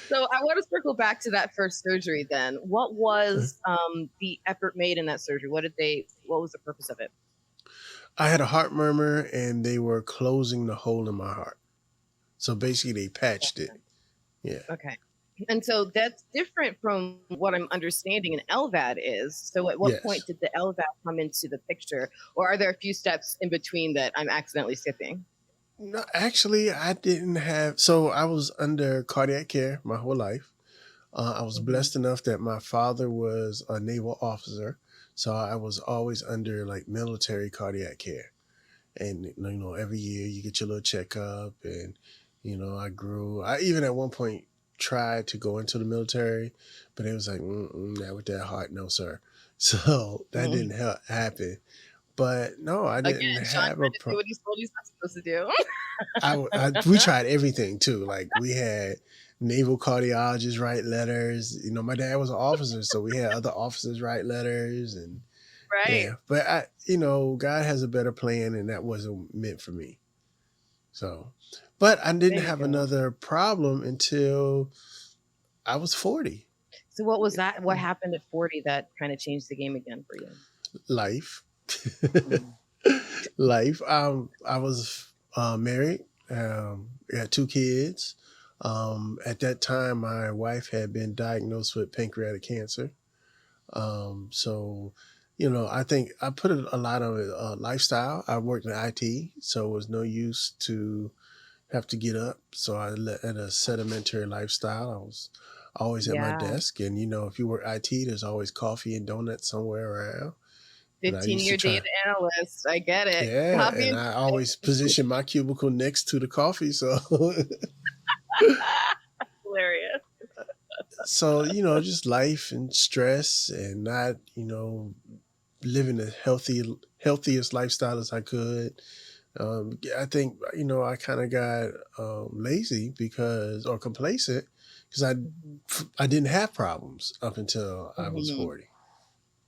So I want to circle back to that first surgery then. What was the effort made in that surgery? What was the purpose of it? I had a heart murmur and they were closing the hole in my heart. So basically they patched it. Yeah. Okay. And so that's different from what I'm understanding an LVAD is. So at what point Yes. did the LVAD come into the picture? Or are there a few steps in between that I'm accidentally skipping? No, actually, I didn't have. So I was under cardiac care my whole life. I was Mhm. blessed enough that my father was a naval officer, so I was always under like military cardiac care. And every year you get your little checkup, and I grew. I even at one point tried to go into the military, but it was like, not with that heart, no sir. So that Mhm. didn't happen. But no, I didn't Again, Shawn have a trying to do what he's told he's not supposed to do. we tried everything too. Like we had naval cardiologists write letters. My dad was an officer, so we had other officers write letters, and Right. yeah. But God has a better plan, and that wasn't meant for me. So, but I There didn't you have go. another problem until I was 40. So what was that? What happened at 40 that kind of changed the game again for you? Life, Mm. life. I was married. We had two kids. At that time, my wife had been diagnosed with pancreatic cancer. So, I think I put a lot of it, lifestyle. I worked in IT, so it was no use to have to get up. So I led a sedimentary lifestyle. I was always at my Yeah. desk, and if you work IT, there's always coffee and donuts somewhere around. But I used to 15-year try. data analyst. I get it. Yeah, Copy and and I always position my cubicle next to the coffee. So, hilarious. so just life and stress, and not living the healthiest lifestyle as I could. I think I kind of got lazy or complacent because Mhm. I didn't have problems up until I was Mhm. 40.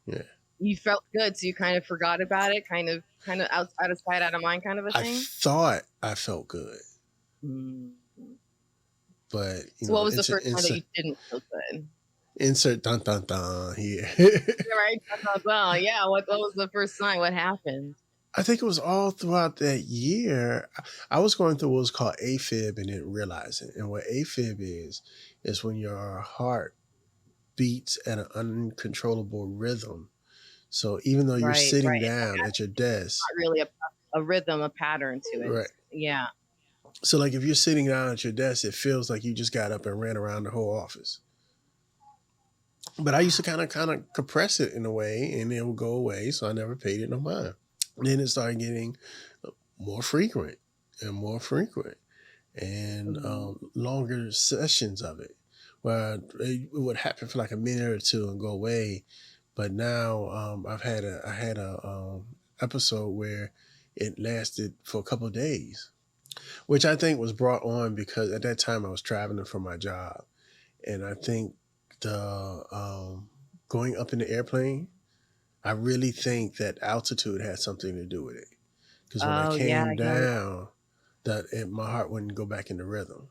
Yeah, You felt good, so you kind of forgot about it, kind of out of sight, out of mind, kind of a I thing. thought I felt good, Mm. but So what was the insert first time that insert you didn't feel good? insert dun dun dun here. Yeah, right. Well, yeah. What was the first sign? What happened? I think it was all throughout that year. I was going through what was called AFib and didn't realize it. And what AFib is when your heart beats at an uncontrollable rhythm. So even though you're Right, sitting right. It's down at your desk, not really a rhythm, a pattern to it. right? Yeah. So like if you're sitting down at your desk, it feels like you just got up and ran around the whole office. But I used to kind of compress it in a way, and it would go away. So I never paid it no mind. Then it started getting more frequent and more frequent, and Mhm. longer sessions of it, where it would happen for like a minute or two and go away. But now I had a episode where it lasted for a couple of days, which I think was brought on because at that time I was traveling for my job, and I think the going up in the airplane, I really think that altitude had something to do with it. Because when I Oh, yeah, came yeah, yeah. down, my heart wouldn't go back into rhythm.